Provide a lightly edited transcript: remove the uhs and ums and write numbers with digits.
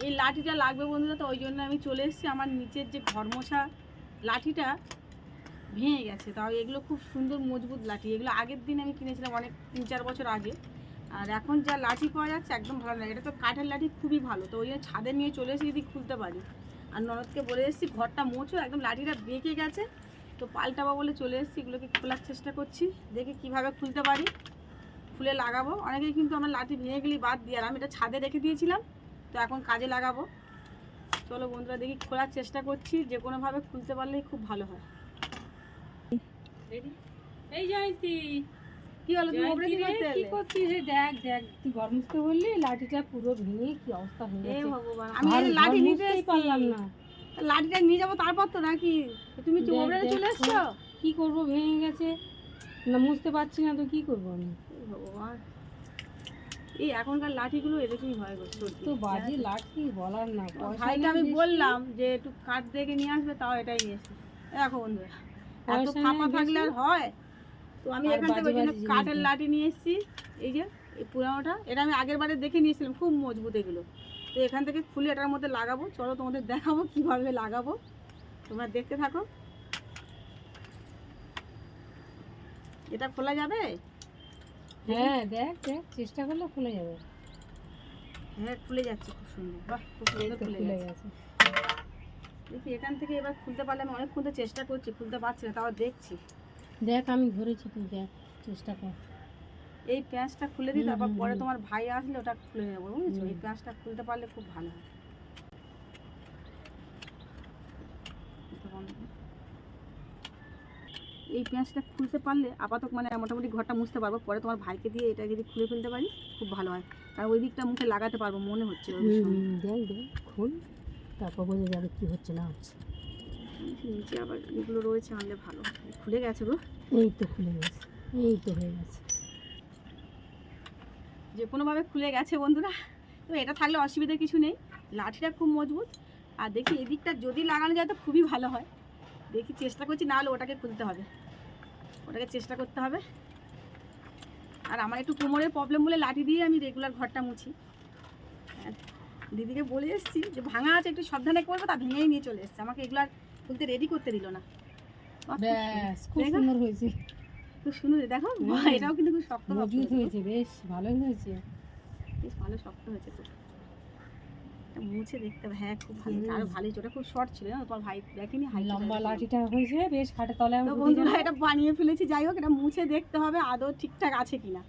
এই লাঠিটা লাগবে বন্ধুরা, তো ওই জন্য আমি চলে এসেছি। আমার নিচের যে ঘর মোছা লাঠিটা ভেঙে গেছে, তাও এগুলো খুব সুন্দর মজবুত লাঠি। এগুলো আগের দিন আমি কিনেছিলাম অনেক 3-4 বছর আগে। আর এখন যা লাঠি পাওয়া যাচ্ছে একদম ভালো লাগে। এটা তো কাঠের লাঠি খুবই ভালো, তো ওই জন্য ছাদে নিয়ে চলে এসে যদি খুলতে পারি। আর ননদকে বলে এসেছি ঘরটা মোছো, একদম লাঠিটা বেঁকে গেছে, তো পাল্টাবো বলে চলে এসেছি। এগুলোকে খোলার চেষ্টা করছি, দেখি কিভাবে খুলতে পারি, খুলে লাগাবো। অনেকেই কিন্তু আমার লাঠি ভেঙে গেলেই বাদ দিয়ে, আর আমি এটা ছাদে রেখে দিয়েছিলাম, তো এখন কাজে লাগাবো। চলো বন্ধুরা দেখি খোলার চেষ্টা করছি, যে কোনোভাবে খুলতে পারলেই খুব ভালো হয়। এই জয়ন্তী, কি হলো, তুমি ওপরে কি করতে কি এলে? করছিস? এই দেখ দেখ, তুই ঘর মুছতে বললি, লাঠিটা পুরো ভেঙে কি অবস্থা হয়ে এ গেছে। ভগবান, আমি এই লাঠি নিতে পারলাম না। লাঠিটা নিয়ে যাবো তারপর তো নাকি? তুমি দেখ, ওপরে দেখ, চলে এসছো? কি করবো, ভেঙে গেছে না, মুছতে পারছি না, তো কি করবো আমি? এ ভগবান, এই এখনকার লাঠিগুলো এরকমই হয় গো, সত্যি। তো বাজে লাঠি বলার না। ভাইকে আমি বললাম যে একটু কাঠ দেখে নিয়ে আসবে, তাও এটাই নিয়ে এসে। দেখো বন্ধুরা, এত পয়সা ফাঁপা নেই থাকলে আর বেশি। হয়? তো আমি আর এখান থেকে ওই বাজে জন্য বাজে কাঠের জিনিস লাঠি নিয়ে এসেছি। এই যে এই পুরানোটা, এটা আমি আগের বারে দেখে নিয়েছিলাম, খুব মজবুত এগুলো। তো এখান থেকে খুলে এটার মধ্যে লাগাবো। চলো তোমাদের দেখাবো কিভাবে লাগাবো, তোমরা দেখতে থাকো। এটা খোলা যাবে? হ্যাঁ, দেখ দেখ, চেষ্টা করলে খুলে যাবে। হ্যাঁ, খুলে যাচ্ছে, খুব সুন্দর। বাহ, খুব সুন্দর খুলে খুলে গেছে। গেছে। দেখি এখান থেকে এবার খুলতে পারলে, আমি অনেকক্ষণ তো চেষ্টা করছি, খুলতে পারছি না, তাও দেখছি। দেখ, আমি ধরেছি, তুই দেখ, চেষ্টা কর। এই প্যাঁচটা খুলে দিই, তারপর পরে তোমার ভাই আসলে ওটা খুলে নেবো, বুঝেছো? এই প্যাঁচটা খুলতে পারলে খুব ভালো হয়। এই পেঁয়াজটা খুলতে পারলে আপাতত মানে মোটামুটি ঘরটা মুছতে পারবো। পরে তোমার ভাইকে দিয়ে এটা যদি খুলে ফেলতে পারি খুব ভালো হয়, কারণ ওই দিকটা মুখে লাগাতে পারবো মনে হচ্ছে। দেখ দেখ, খুল, তারপর বোঝা যাবে কি হচ্ছে না হচ্ছে। নিচে আবার এগুলো রয়েছে, আনলে ভালো। খুলে গেছে গো, এই তো খুলে গেছে, এই তো হয়ে গেছে। যে কোনোভাবে খুলে গেছে বন্ধুরা। তো এটা থাকলে অসুবিধা কিছু নেই, লাঠিটা খুব মজবুত। আর দেখি এদিকটা যদি লাগানো যায় তো খুবই ভালো হয়। দেখি চেষ্টা করছি, না হলে ওটাকে খুলতে হবে, ওটাকে চেষ্টা করতে হবে। আর আমার একটু কোমরের প্রবলেম বলে লাঠি দিয়ে আমি রেগুলার ঘরটা মুছি। দিদিকে বলে এসেছি যে ভাঙা আছে একটু সাবধানে করবো, তা ভেঙেই নিয়ে চলে এসছে। আমাকে এগুলো আর খুলতে রেডি করতে দিল না। ব্যাস, খুব সুন্দর হয়েছে। খুব সুন্দর, দেখো এটাও কিন্তু খুব শক্ত মজবুত হয়েছে, বেশ ভালোই হয়েছে। বেশ ভালো শক্ত হয়েছে খুব। মুছে দেখতে হবে। হ্যাঁ, খুব ভালো, আরো ভালোই। ওটা খুব শর্ট ছিল না, তোমার ভাই দেখেনি? লম্বা লাঠিটা হয়েছে, বেশ খাটে তলায়। তো বন্ধুরা এটা বানিয়ে ফেলেছি। যাই হোক, এটা মুছে দেখতে হবে আদৌ ঠিকঠাক আছে কিনা।